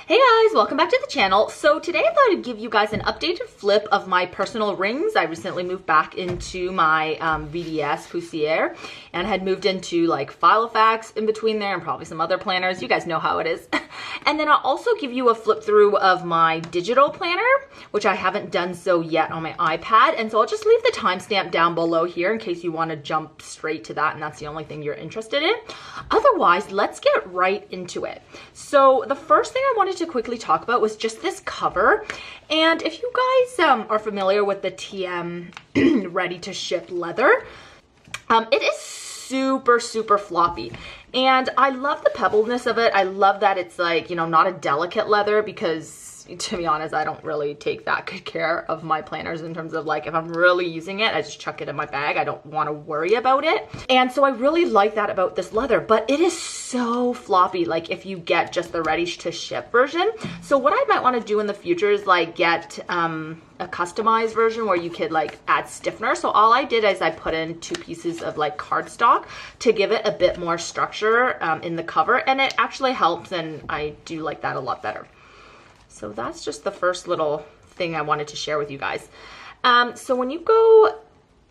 Hey guys, welcome back to the channel. So today I thought I'd give you guys an updated flip of my personal rings. I recently moved back into my VDS Poussiere and had moved into like Filofax in between there and probably some other planners. You guys know how it is. And then I'll also give you a flip through of my digital planner, which I haven't done so yet on my iPad. And so I'll just leave the timestamp down below here in case you want to jump straight to that and that's the only thing you're interested in. Otherwise, let's get right into it. So the first thing I wanted to quickly talk about was just this cover. And if you guys are familiar with the TM ready to ship leather, it is super floppy. And I love the pebbleness of it. I love that it's like, you know, not a delicate leather because to be honest, I don't really take that good care of my planners in terms of like, if I'm really using it, I just chuck it in my bag. I don't want to worry about it. And so I really like that about this leather, but it is so floppy. Like if you get just the ready to ship version. So what I might want to do in the future is like get a customized version where you could like add stiffener. So all I did is I put in 2 pieces of like cardstock to give it a bit more structure in the cover, and it actually helps, and I do like that a lot better. So that's just the first little thing I wanted to share with you guys. So when you go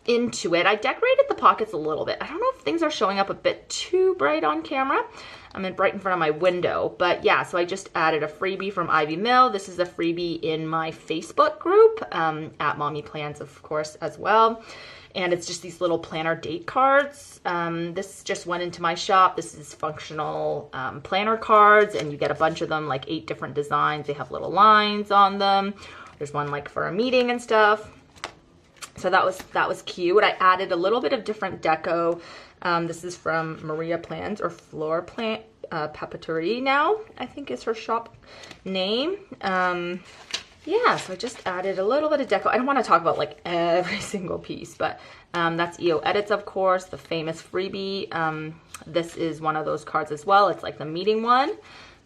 into it, I decorated the pockets a little bit. I don't know if things are showing up a bit too bright on camera. I'm right in front of my window, but yeah, so I just added a freebie from Ivy Mill. This is a freebie in my Facebook group, at Mommy Plans, of course, as well. And it's just these little planner date cards. This just went into my shop. This is functional planner cards, and you get a bunch of them, like 8 different designs. They have little lines on them. There's one like for a meeting and stuff. So that was cute. I added a little bit of different deco. This is from Maria Plans, or Floor Plant Papeterie now, I think is her shop name. Yeah, so I just added a little bit of deco. I don't want to talk about like every single piece, but that's EO Edits, of course, the famous freebie. This is one of those cards as well. It's like the meeting one.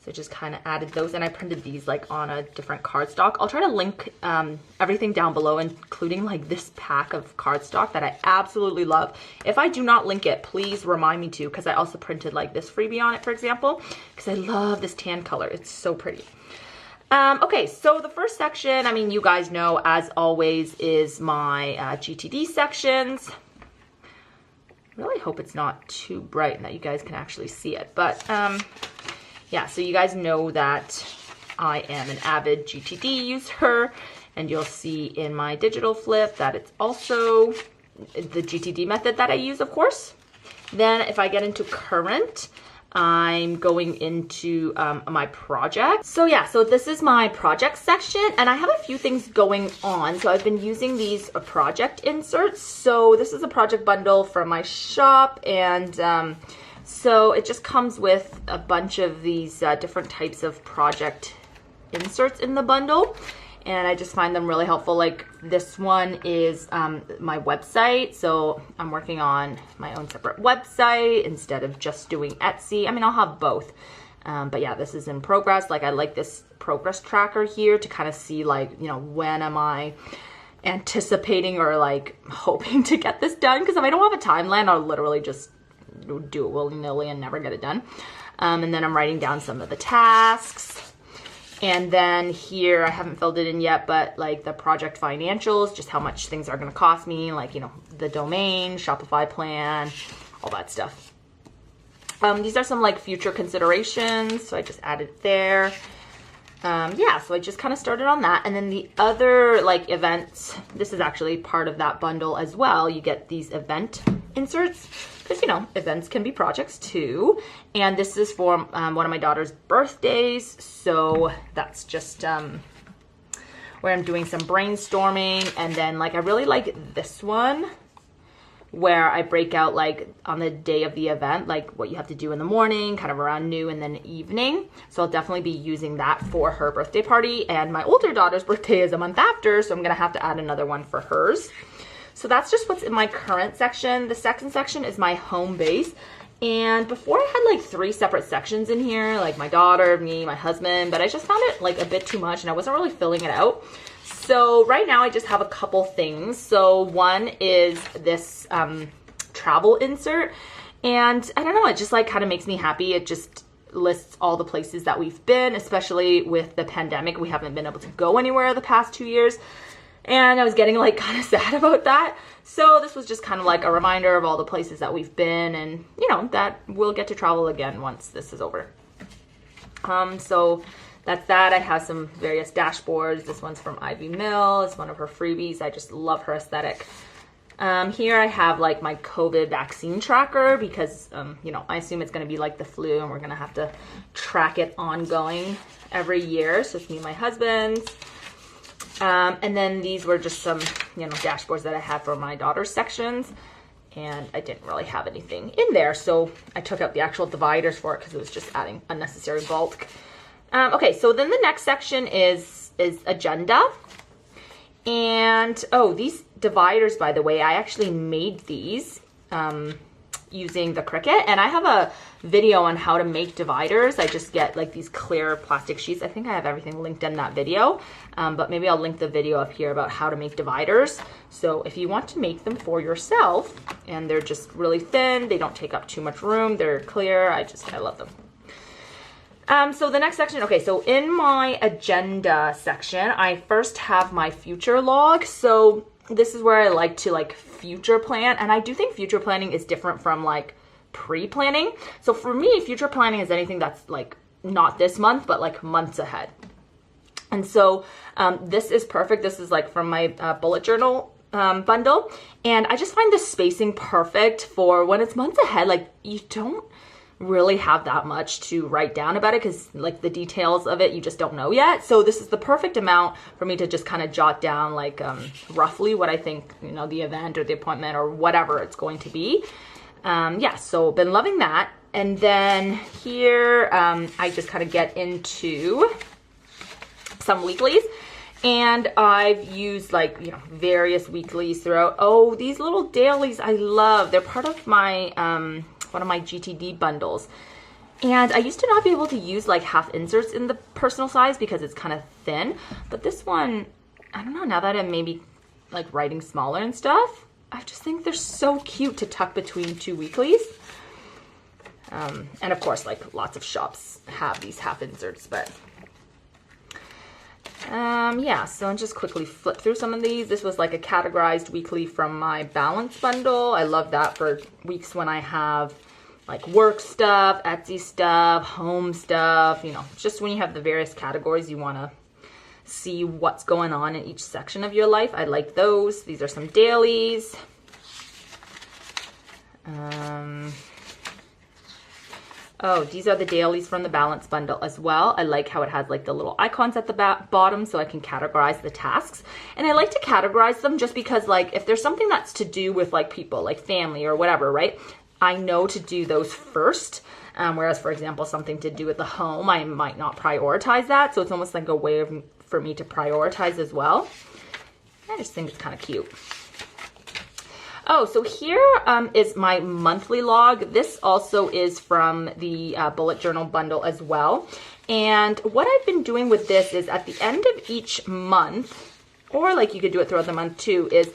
So just kind of added those, and I printed these like on a different cardstock. I'll try to link everything down below, including like this pack of cardstock that I absolutely love. If I do not link it, please remind me to, because I also printed like this freebie on it, for example, because I love this tan color. It's so pretty. Okay, so the first section, I mean, you guys know, as always, is my GTD sections. I really hope it's not too bright and that you guys can actually see it. But, yeah, so you guys know that I am an avid GTD user, and you'll see in my digital flip that it's also the GTD method that I use, of course. Then if I get into current, I'm going into my project. So yeah, so this is my project section, and I have a few things going on. So I've been using these project inserts. So this is a project bundle from my shop, and so it just comes with a bunch of these different types of project inserts in the bundle. And I just find them really helpful. Like this one is my website. So I'm working on my own separate website instead of just doing Etsy. I mean, I'll have both. But yeah, this is in progress. Like I like this progress tracker here to kind of see like, you know, when am I anticipating or like hoping to get this done? Because if I don't have a timeline, I'll literally just do it willy-nilly and never get it done. And then I'm writing down some of the tasks. And then here, I haven't filled it in yet, but like the project financials, just how much things are going to cost me, like, you know, the domain, Shopify plan, all that stuff. These are some like future considerations. So I just added it there. Yeah, so I just kind of started on that. And then the other like events, this is actually part of that bundle as well. You get these event inserts, because, you know, events can be projects too. And this is for one of my daughter's birthdays. So that's just where I'm doing some brainstorming. And then like, I really like this one where I break out like on the day of the event, like what you have to do in the morning, kind of around noon, and then evening. So I'll definitely be using that for her birthday party. And my older daughter's birthday is a month after, so I'm gonna have to add another one for hers. So that's just what's in my current section. The second section is my home base. And before I had like 3 separate sections in here, like my daughter, me, my husband, but I just found it like a bit too much and I wasn't really filling it out. So right now I just have a couple things. So one is this travel insert, and I don't know, it just like kind of makes me happy. It just lists all the places that we've been, especially with the pandemic. We haven't been able to go anywhere the past 2 years. And I was getting like kind of sad about that. So this was just kind of like a reminder of all the places that we've been, and you know, that we'll get to travel again once this is over. So that's that. I have some various dashboards. This one's from Ivy Mill. It's one of her freebies. I just love her aesthetic. Here I have like my COVID vaccine tracker because, you know, I assume it's going to be like the flu and we're going to have to track it ongoing every year. So it's me and my husband's. And then these were just some, you know, dashboards that I had for my daughter's sections, and I didn't really have anything in there. So I took out the actual dividers for it because it was just adding unnecessary bulk. Okay, so then the next section is agenda. And, oh, these dividers, by the way, I actually made these using the Cricut, and I have a video on how to make dividers. I just get like these clear plastic sheets. I think I have everything linked in that video, but maybe I'll link the video up here about how to make dividers. So if you want to make them for yourself, and they're just really thin, they don't take up too much room, they're clear, I love them. So the next section, okay, so in my agenda section, I first have my future log. So this is where I like to like future plan, and I do think future planning is different from like pre-planning. So for me, future planning is anything that's like not this month, but like months ahead. And so this is perfect. This is like from my bullet journal bundle, and I just find the spacing perfect for when it's months ahead. Like you don't really have that much to write down about it because like the details of it you just don't know yet. So this is the perfect amount for me to just kind of jot down like roughly what I think, you know, the event or the appointment or whatever it's going to be. Yeah, so been loving that. And then here I just kind of get into some weeklies, and I've used like, you know, various weeklies throughout. Oh, these little dailies I love. They're part of my one of my GTD bundles, and I used to not be able to use like half inserts in the personal size because it's kind of thin, but this one, I don't know, now that I'm maybe like writing smaller and stuff, I just think they're so cute to tuck between two weeklies. And of course, like lots of shops have these half inserts, but yeah, so I'll just quickly flip through some of these. This was like a categorized weekly from my balance bundle. I love that for weeks when I have like work stuff, Etsy stuff, home stuff, you know, just when you have the various categories, you want to see what's going on in each section of your life. I like those. These are some dailies. Oh, these are the dailies from the balance bundle as well. I like how it has like the little icons at the bottom so I can categorize the tasks. And I like to categorize them just because like if there's something that's to do with like people, like family or whatever, right? I know to do those first. Whereas, for example, something to do with the home, I might not prioritize that. So it's almost like a way for me to prioritize as well. I just think it's kind of cute. Oh, so here is my monthly log. This also is from the bullet journal bundle as well. And what I've been doing with this is at the end of each month, or like you could do it throughout the month too, is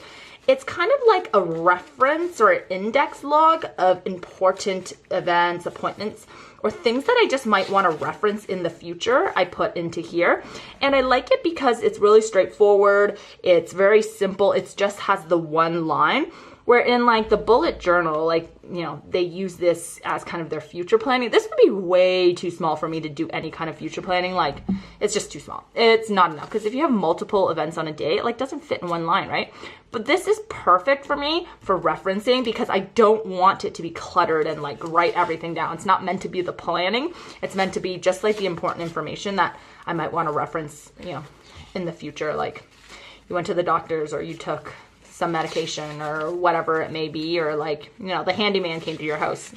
it's kind of like a reference or an index log of important events, appointments, or things that I just might want to reference in the future. I put into here. And I like it because it's really straightforward. It's very simple. It just has the one line. Where in like the bullet journal, like, you know, they use this as kind of their future planning. This would be way too small for me to do any kind of future planning. Like, it's just too small. It's not enough. Because if you have multiple events on a day, it like doesn't fit in one line, right? But this is perfect for me for referencing because I don't want it to be cluttered and like write everything down. It's not meant to be the planning. It's meant to be just like the important information that I might want to reference, you know, in the future. Like you went to the doctor's or you took some medication or whatever it may be, or like, you know, the handyman came to your house.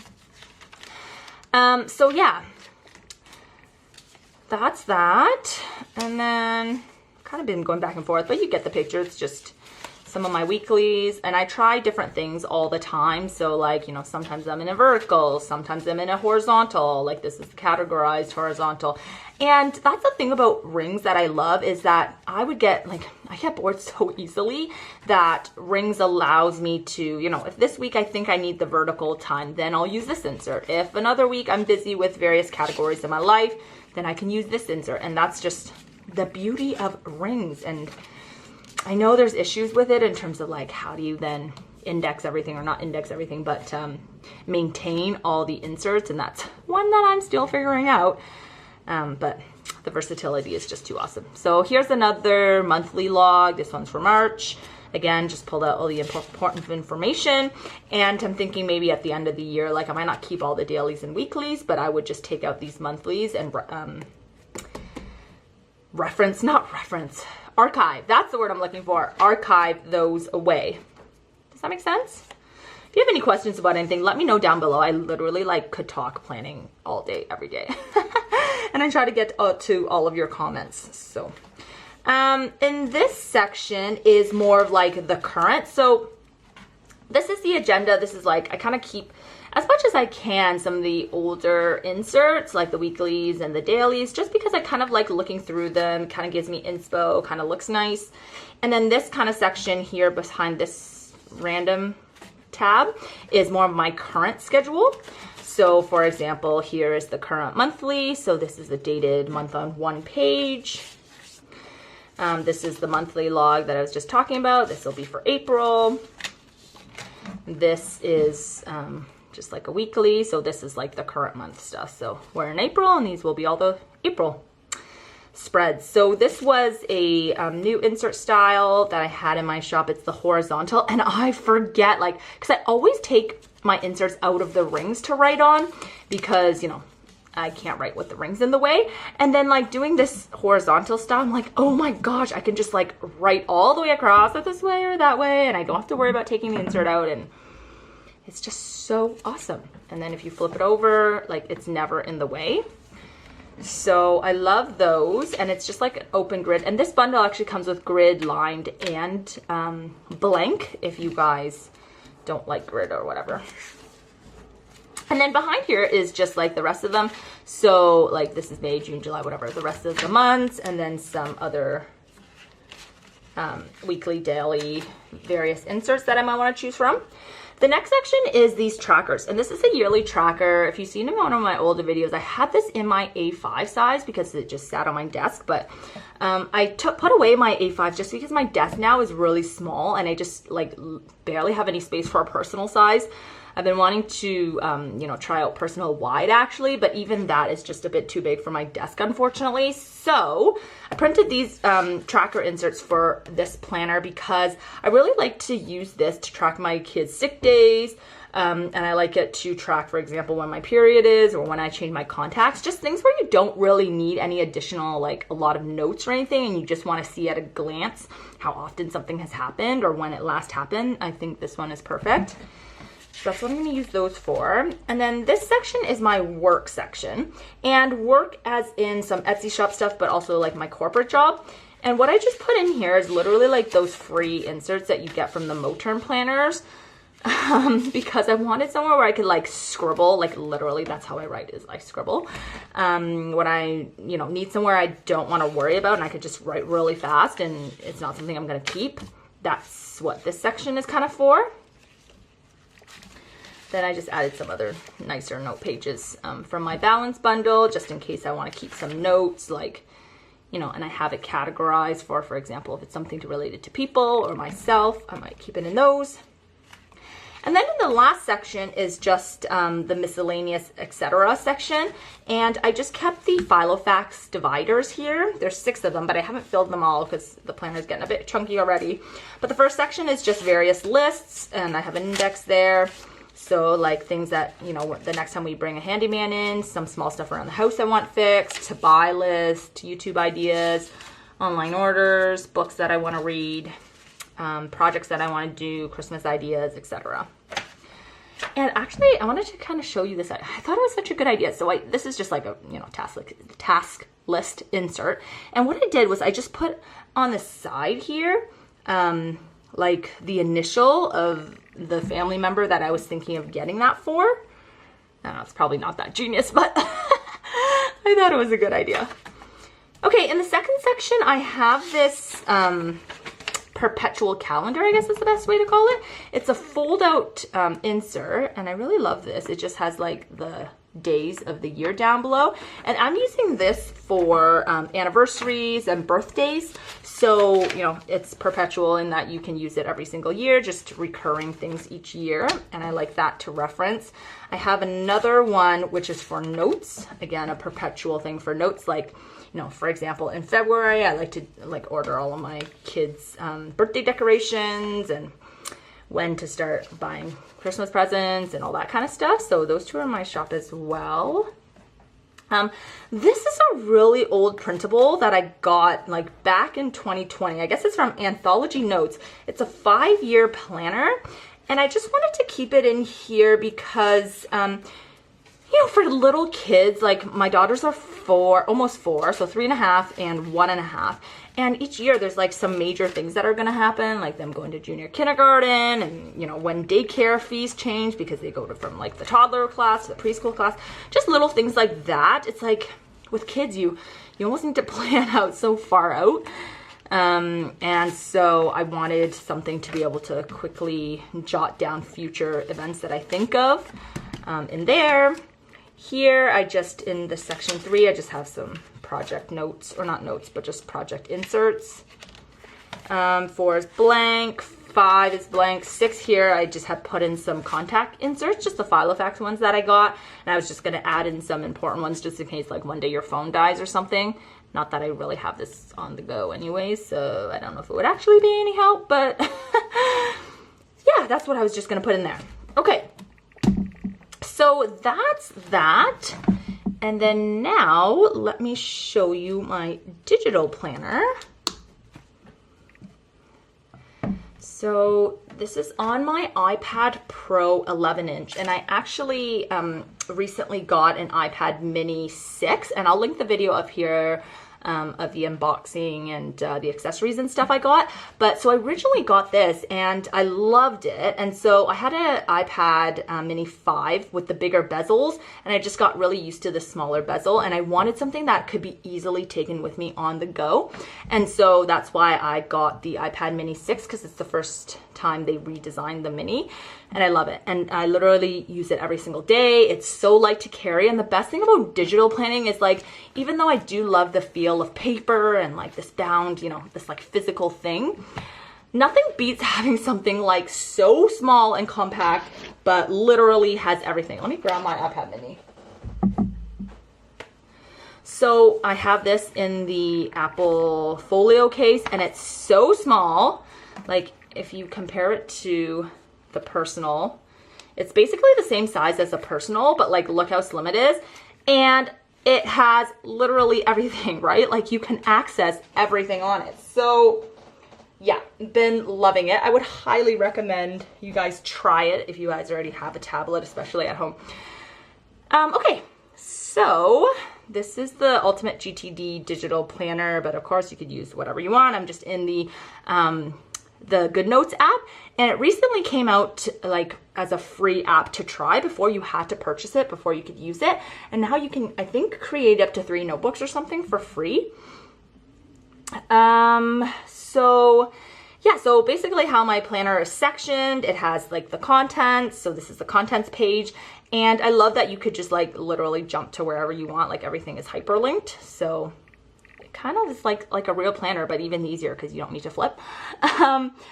So yeah, that's that. And then kind of been going back and forth, but you get the picture. It's just some of my weeklies, and I try different things all the time. So like, you know, sometimes I'm in a vertical, sometimes I'm in a horizontal, like this is categorized horizontal. And that's the thing about rings that I love, is that I get bored so easily that rings allows me to, you know, if this week I think I need the vertical time, then I'll use this insert. If another week I'm busy with various categories in my life, then I can use this insert. And that's just the beauty of rings. And I know there's issues with it in terms of like, how do you then index everything, or not index everything, but maintain all the inserts. And that's one that I'm still figuring out. But the versatility is just too awesome. So here's another monthly log. This one's for March. Again, just pulled out all the important information. And I'm thinking maybe at the end of the year, like I might not keep all the dailies and weeklies, but I would just take out these monthlies and archive. That's the word I'm looking for. Archive those away. Does that make sense? If you have any questions about anything, let me know down below. I literally like could talk planning all day, every day. And I try to get to all of your comments. So in this section is more of like the current. So this is the agenda. This is like, I kind of keep as much as I can some of the older inserts, like the weeklies and the dailies, just because I kind of like looking through them. Kind of gives me inspo, kind of looks nice. And then this kind of section here behind this random tab is more of my current schedule. So for example, here is the current monthly. So this is the dated month on one page. This is the monthly log that I was just talking about. This will be for April. This is just like a weekly. So this is like the current month stuff. So we're in April, and these will be all the April spreads. So this was a new insert style that I had in my shop. It's the horizontal, and I forget, like, because I always take my inserts out of the rings to write on, because, you know, I can't write with the rings in the way. And then like doing this horizontal style, I'm like, oh my gosh, I can just like write all the way across it this way or that way, and I don't have to worry about taking the insert out, and it's just so awesome. And then if you flip it over, like it's never in the way. So I love those, and it's just like an open grid. And this bundle actually comes with grid, lined, and blank, if you guys don't like grid or whatever. And then behind here is just like the rest of them. So like this is May, June, July, whatever, the rest of the months, and then some other weekly, daily, various inserts that I might want to choose from. The next section is these trackers, and this is a yearly tracker. If you've seen one of my older videos, I had this in my A5 size because it just sat on my desk, but I put away my A5 just because my desk now is really small, and I just like barely have any space for a personal size. I've been wanting to, you know, try out personal wide actually, but even that is just a bit too big for my desk, unfortunately. So I printed these tracker inserts for this planner because I really like to use this to track my kids' sick days. And I like it to track, for example, when my period is, or when I change my contacts, just things where you don't really need any additional, like a lot of notes or anything, and you just want to see at a glance how often something has happened or when it last happened. I think this one is perfect. So that's what I'm going to use those for. And then this section is my work section, and work as in some Etsy shop stuff, but also like my corporate job. And what I just put in here is literally like those free inserts that you get from the Moterm planners, because I wanted somewhere where I could like scribble, like literally that's how I write, is I scribble. When I, you know, need somewhere I don't want to worry about and I could just write really fast and it's not something I'm going to keep. That's what this section is kind of for. Then I just added some other nicer note pages from my balance bundle, just in case I want to keep some notes, like, you know, and I have it categorized for example, if it's something related to people or myself, I might keep it in those. And then in the last section is just the miscellaneous, etc. section. And I just kept the Filofax dividers here. There's 6 of them, but I haven't filled them all because the planner is getting a bit chunky already. But the first section is just various lists, and I have an index there. So like things that, you know, the next time we bring a handyman in, some small stuff around the house I want fixed, to buy list, YouTube ideas, online orders, books that I want to read, projects that I want to do, Christmas ideas, etc. And actually, I wanted to kind of show you this. I thought it was such a good idea. So this is just like a, you know, task list insert. And what I did was I just put on the side here, like the initial of the family member that I was thinking of getting that for. I don't know, it's probably not that genius, but I thought it was a good idea. Okay, in the second section, I have this perpetual calendar, I guess is the best way to call it. It's a fold-out insert, and I really love this. It just has like the days of the year down below, and I'm using this for anniversaries and birthdays. So, you know, it's perpetual in that you can use it every single year, just recurring things each year, and I like that to reference. I have another one which is for notes. Again, a perpetual thing for notes, like, you know, for example, in February, I like to like order all of my kids' birthday decorations and when to start buying Christmas presents and all that kind of stuff. So those two are in my shop as well. This is a really old printable that I got like back in 2020. I guess it's from Anthology Notes. It's a 5-year planner, and I just wanted to keep it in here because you know, for little kids, like my daughters are 4, almost 4, so 3.5 and 1.5. And each year there's like some major things that are going to happen, like them going to junior kindergarten, and, you know, when daycare fees change because they go from like the toddler class to the preschool class, just little things like that. It's like with kids, you almost need to plan out so far out. And so I wanted something to be able to quickly jot down future events that I think of in there. Here, in the section 3, I just have some project notes, or not notes, but just project inserts. 4 is blank, 5 is blank, 6 here, I just have put in some contact inserts, just the Filofax ones that I got, and I was just gonna add in some important ones just in case like one day your phone dies or something. Not that I really have this on the go anyways, so I don't know if it would actually be any help, but yeah, that's what I was just gonna put in there. Okay. So that's that. And then now let me show you my digital planner. So this is on my iPad Pro 11-inch, and I actually recently got an iPad Mini 6, and I'll link the video up here of the unboxing and the accessories and stuff I got. But so I originally got this and I loved it, and so I had an iPad Mini 5 with the bigger bezels, and I just got really used to the smaller bezel, and I wanted something that could be easily taken with me on the go. And so that's why I got the iPad Mini 6, because it's the first time they redesigned the Mini, and I love it, and I literally use it every single day. It's so light to carry, and the best thing about digital planning is, like, even though I do love the feel of paper and like this bound, you know, this like physical thing, nothing beats having something like so small and compact but literally has everything. Let me grab my iPad Mini. So I have this in the Apple Folio case, and it's so small. Like, if you compare it to the Personal, it's basically the same size as a Personal, but like, look how slim it is. And it has literally everything, right? Like, you can access everything on it. So yeah, been loving it. I would highly recommend you guys try it if you guys already have a tablet, especially at home. Okay, so this is the Ultimate GTD digital planner, but of course you could use whatever you want. I'm just in the Good Notes app, and it recently came out like as a free app to try. Before, you had to purchase it before you could use it, and now you can, I think, create up to 3 notebooks or something for free. So yeah, so basically how my planner is sectioned, it has like the contents. So this is the contents page, and I love that you could just like literally jump to wherever you want. Like, everything is hyperlinked, so kind of is like a real planner, but even easier because you don't need to flip.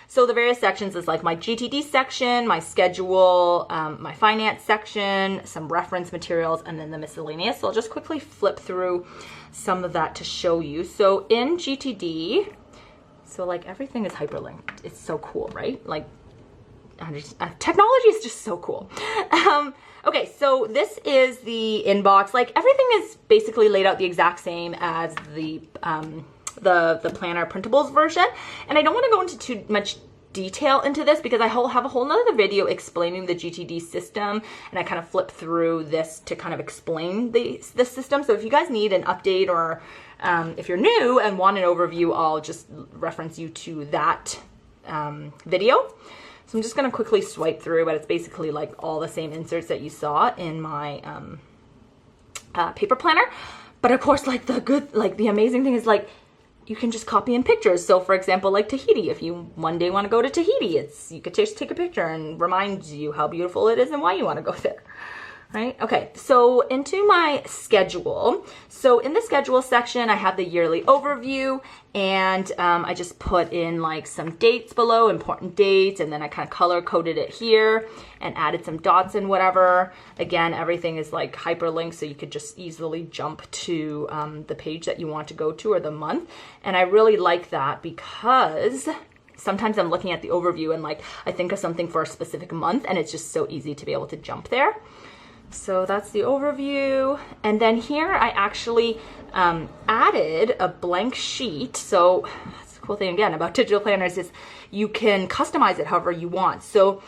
So the various sections is like my GTD section, my schedule, my finance section, some reference materials, and then the miscellaneous. So I'll just quickly flip through some of that to show you. So in GTD, so like everything is hyperlinked. It's so cool, right? Like, technology is just so cool. Okay, so this is the inbox. Like, everything is basically laid out the exact same as the planner printables version. And I don't want to go into too much detail into this because I have a whole nother video explaining the GTD system, and I kind of flip through this to kind of explain the system. So if you guys need an update, or if you're new and want an overview, I'll just reference you to that video. So I'm just going to quickly swipe through, but it's basically like all the same inserts that you saw in my paper planner. But of course, like the amazing thing is like you can just copy in pictures. So for example, like Tahiti, if you one day want to go to Tahiti, you could just take a picture and remind you how beautiful it is and why you want to go there. Right? Okay, so into my schedule. So in the schedule section, I have the yearly overview, and I just put in like some dates below, important dates, and then I kind of color coded it here and added some dots and whatever. Again, everything is like hyperlinked, so you could just easily jump to the page that you want to go to or the month. And I really like that because sometimes I'm looking at the overview and like I think of something for a specific month, and it's just so easy to be able to jump there. So that's the overview. And then here I actually added a blank sheet. So that's the cool thing again about digital planners is you can customize it however you want. So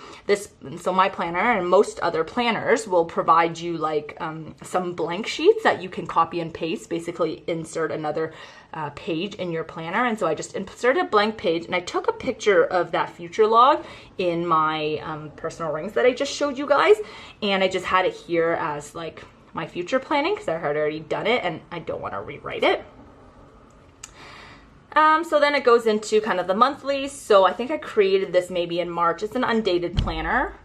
my planner and most other planners will provide you like some blank sheets that you can copy and paste, basically insert another page in your planner. And so I just inserted a blank page, and I took a picture of that future log in my personal rings that I just showed you guys, and I just had it here as like my future planning because I had already done it and I don't want to rewrite it. So then it goes into kind of the monthly. So I think I created this maybe in March. It's an undated planner.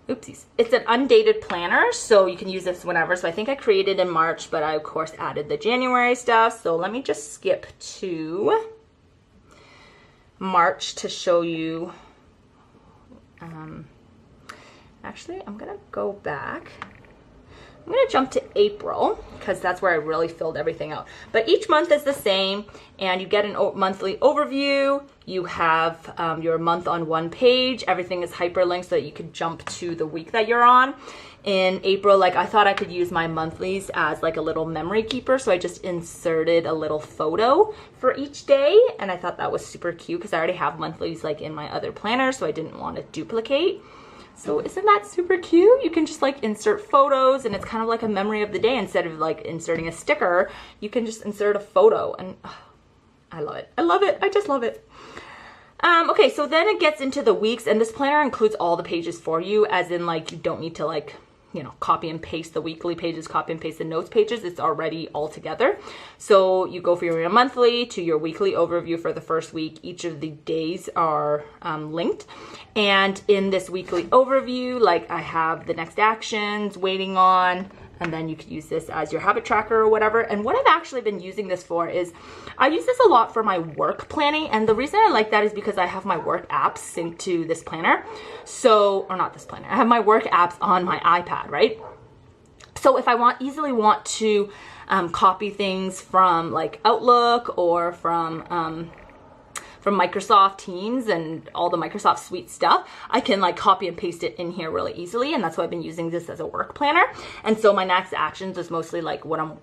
Oopsies. It's an undated planner, so you can use this whenever. So I think I created in March, but I of course added the January stuff. So let me just skip to March to show you. Actually, I'm gonna go back. I'm going to jump to April because that's where I really filled everything out. But each month is the same, and you get a monthly overview. You have your month on one page. Everything is hyperlinked so that you can jump to the week that you're on. In April, like I thought I could use my monthlies as like a little memory keeper, so I just inserted a little photo for each day, and I thought that was super cute because I already have monthlies like in my other planner, so I didn't want to duplicate. So isn't that super cute? You can just like insert photos, and it's kind of like a memory of the day. Instead of like inserting a sticker, you can just insert a photo, and I love it. I love it. I just love it. Okay, so then it gets into the weeks, and this planner includes all the pages for you, as in like you don't need to like, you know, copy and paste the weekly pages, copy and paste the notes pages. It's already all together. So you go for your monthly to your weekly overview for the first week. Each of the days are linked. And in this weekly overview, like I have the next actions, waiting on, and then you could use this as your habit tracker or whatever. And what I've actually been using this for is I use this a lot for my work planning. And the reason I like that is because I have my work apps synced to this planner. So, or not this planner, I have my work apps on my iPad, right? So if I easily want to copy things from like Outlook or from Microsoft Teams and all the Microsoft Suite stuff, I can like copy and paste it in here really easily. And that's why I've been using this as a work planner. And so my next actions is mostly like what I'm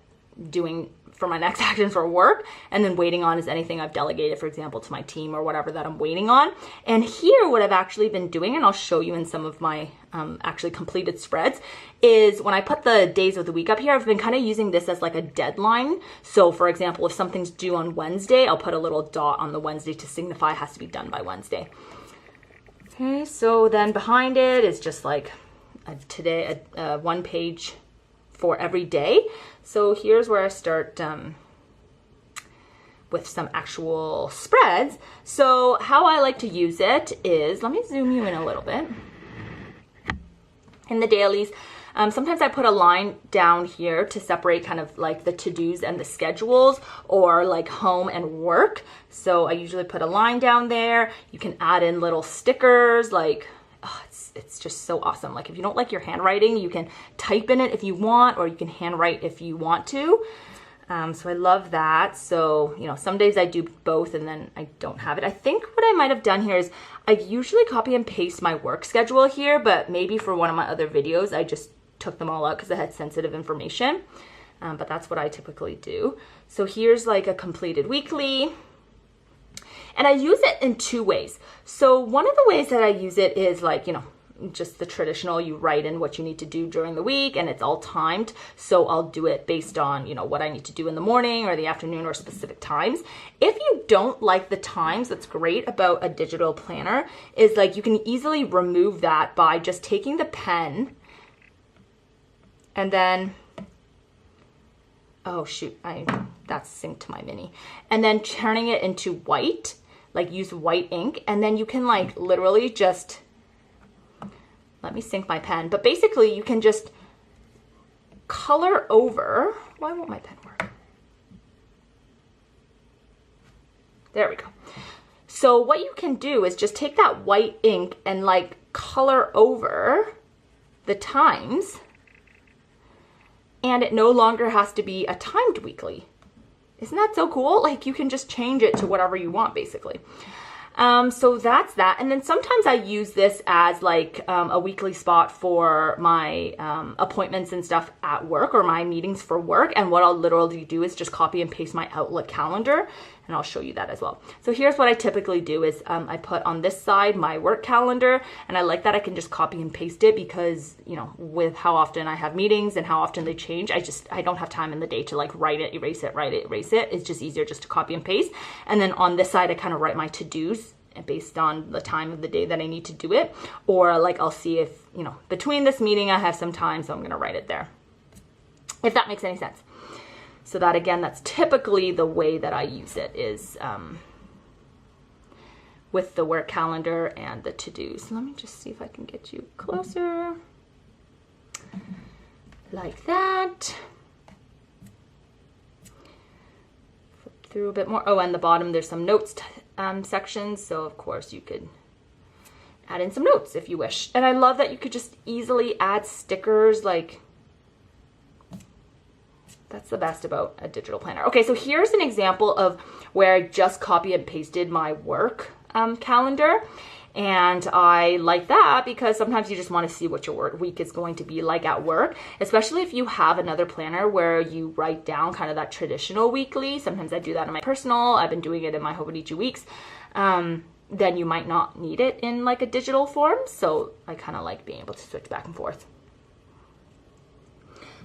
doing for my next action for work, and then waiting on is anything I've delegated, for example, to my team or whatever that I'm waiting on. And here what I've actually been doing, and I'll show you in some of my actually completed spreads, is when I put the days of the week up here, I've been kind of using this as like a deadline. So for example, if something's due on Wednesday, I'll put a little dot on the Wednesday to signify it has to be done by Wednesday. Okay, so then behind it is just like a one page for every day. So here's where I start with some actual spreads. So how I like to use it is, let me zoom you in a little bit. In the dailies, sometimes I put a line down here to separate kind of like the to-dos and the schedules, or like home and work. So I usually put a line down there. You can add in little stickers, like, oh, it's just so awesome. Like if you don't like your handwriting, you can type in it if you want, or you can handwrite if you want to. So I love that. So, you know, some days I do both and then I don't have it. I think what I might have done here is I usually copy and paste my work schedule here, but maybe for one of my other videos, I just took them all out because I had sensitive information. But that's what I typically do. So here's like a completed weekly. And I use it in two ways. So one of the ways that I use it is like, you know, just the traditional, you write in what you need to do during the week and it's all timed. So I'll do it based on, you know, what I need to do in the morning or the afternoon or specific times. If you don't like the times, that's great about a digital planner is like you can easily remove that by just taking the pen and then, oh shoot, that's synced to my mini. And then turning it into white, like use white ink, and then you can like literally just, let me sync my pen, but basically you can just color over, why won't my pen work? There we go. So what you can do is just take that white ink and like color over the times, and it no longer has to be a timed weekly. Isn't that so cool? Like you can just change it to whatever you want basically. So that's that. And then sometimes I use this as like a weekly spot for my appointments and stuff at work or my meetings for work. And what I'll literally do is just copy and paste my Outlook calendar, and I'll show you that as well. So here's what I typically do is I put on this side my work calendar, and I like that I can just copy and paste it because, you know, with how often I have meetings and how often they change, I don't have time in the day to like write it, erase it, write it, erase it. It's just easier just to copy and paste. And then on this side, I kind of write my to-dos based on the time of the day that I need to do it. Or like I'll see if, you know, between this meeting I have some time, so I'm going to write it there. If that makes any sense. So that again, that's typically the way that I use it is with the work calendar and the to-dos. Let me just see if I can get you closer. Like that. Flip through a bit more. Oh, and the bottom there's some notes sections, so of course you could add in some notes if you wish. And I love that you could just easily add stickers, like that's the best about a digital planner. Okay, so here's an example of where I just copy and pasted my work calendar. And I like that because sometimes you just want to see what your work week is going to be like at work, especially if you have another planner where you write down kind of that traditional weekly. Sometimes I do that in my personal. I've been doing it in my Hobonichi weeks. Then you might not need it in like a digital form. So I kind of like being able to switch back and forth.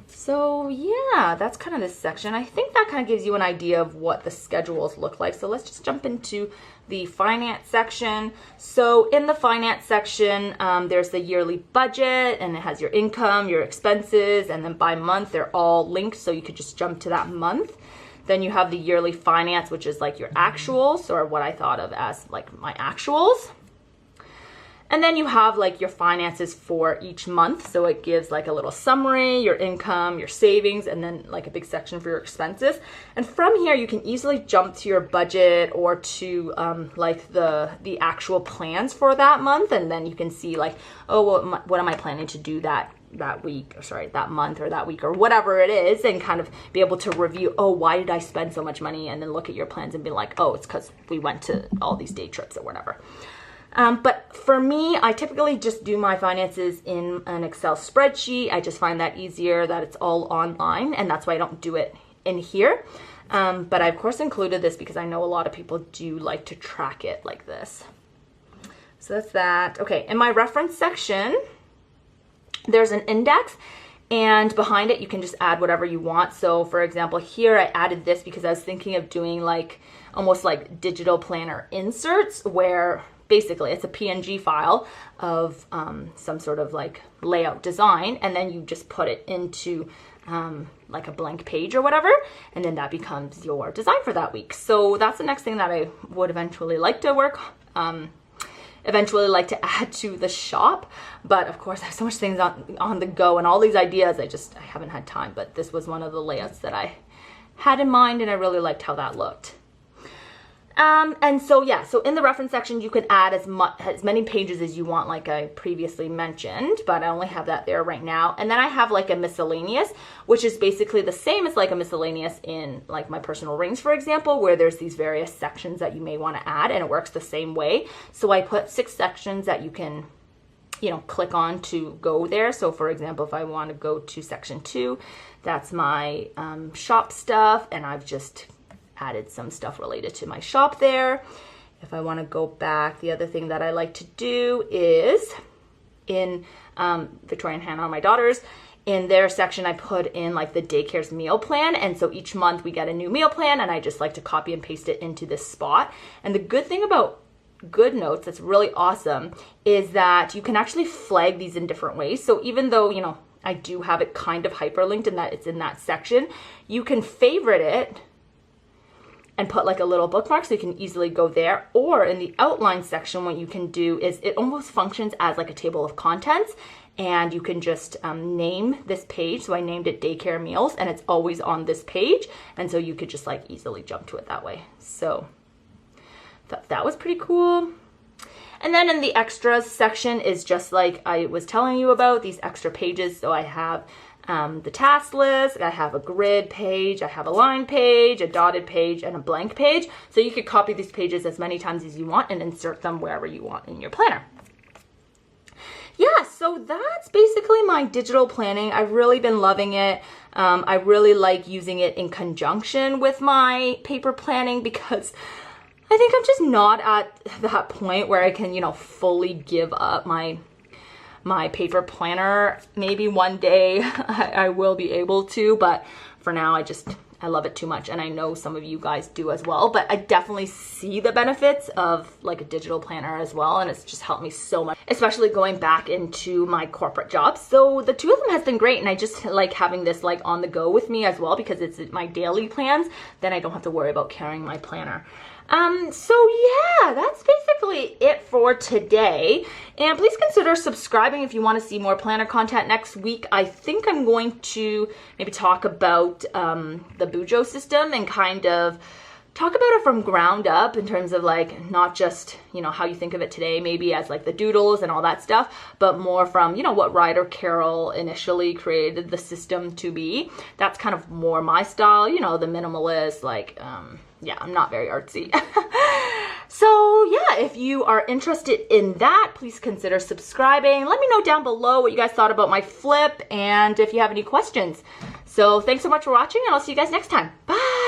So yeah, that's kind of this section. I think that kind of gives you an idea of what the schedules look like. So let's just jump into the finance section. So in the finance section, there's the yearly budget, and it has your income, your expenses, and then by month, they're all linked. So you could just jump to that month. Then you have the yearly finance, which is like your actuals, or what I thought of as like my actuals. And then you have like your finances for each month. So it gives like a little summary, your income, your savings, and then like a big section for your expenses. And from here, you can easily jump to your budget or to like the actual plans for that month. And then you can see like, oh, what am I planning to do that week, or sorry, that month or that week or whatever it is, and kind of be able to review, oh, why did I spend so much money? And then look at your plans and be like, oh, it's because we went to all these day trips or whatever. But for me, I typically just do my finances in an Excel spreadsheet. I just find that easier, that it's all online, and that's why I don't do it in here. But I, of course, included this because I know a lot of people do like to track it like this. So that's that. Okay, in my reference section, there's an index, and behind it, you can just add whatever you want. So for example, here I added this because I was thinking of doing like almost like digital planner inserts where basically it's a PNG file of some sort of like layout design, and then you just put it into like a blank page or whatever, and then that becomes your design for that week. So that's the next thing that I would eventually like to add to the shop. But of course I have so much things on the go and all these ideas, I haven't had time, but this was one of the layouts that I had in mind, and I really liked how that looked. And so yeah, so in the reference section, you can add as many pages as you want, like I previously mentioned, but I only have that there right now. And then I have like a miscellaneous, which is basically the same as like a miscellaneous in like my personal rings, for example, where there's these various sections that you may want to add, and it works the same way. So I put 6 sections that you can, you know, click on to go there. So for example, if I want to go to section 2, that's my shop stuff, and I've just added some stuff related to my shop there. If I want to go back, the other thing that I like to do is in Victoria and Hannah, my daughters, in their section, I put in like the daycare's meal plan. And so each month we get a new meal plan, and I just like to copy and paste it into this spot. And the good thing about GoodNotes that's really awesome is that you can actually flag these in different ways. So even though, you know, I do have it kind of hyperlinked in that it's in that section, you can favorite it and put like a little bookmark so you can easily go there. Or in the outline section, what you can do is it almost functions as like a table of contents, and you can just name this page. So I named it Daycare Meals, and it's always on this page. And so you could just like easily jump to it that way. So thought that was pretty cool. And then in the extras section is just like I was telling you about, these extra pages. So I have the task list, I have a grid page, I have a line page, a dotted page, and a blank page. So you could copy these pages as many times as you want and insert them wherever you want in your planner. Yeah, so that's basically my digital planning. I've really been loving it. I really like using it in conjunction with my paper planning because I think I'm just not at that point where I can, you know, fully give up my paper planner. Maybe one day I will be able to, but for now I love it too much, and I know some of you guys do as well, but I definitely see the benefits of like a digital planner as well, and it's just helped me so much, especially going back into my corporate job. So the two of them has been great, and I just like having this like on the go with me as well because it's my daily plans. Then I don't have to worry about carrying my planner. So yeah, that's basically it for today. And please consider subscribing if you want to see more planner content next week. I think I'm going to maybe talk about the Bujo system and kind of talk about it from ground up in terms of like not just, you know, how you think of it today, maybe as like the doodles and all that stuff, but more from, you know, what Ryder Carroll initially created the system to be. That's kind of more my style, you know, the minimalist, like, yeah, I'm not very artsy. So yeah, if you are interested in that, please consider subscribing. Let me know down below what you guys thought about my flip and if you have any questions. So thanks so much for watching, and I'll see you guys next time. Bye.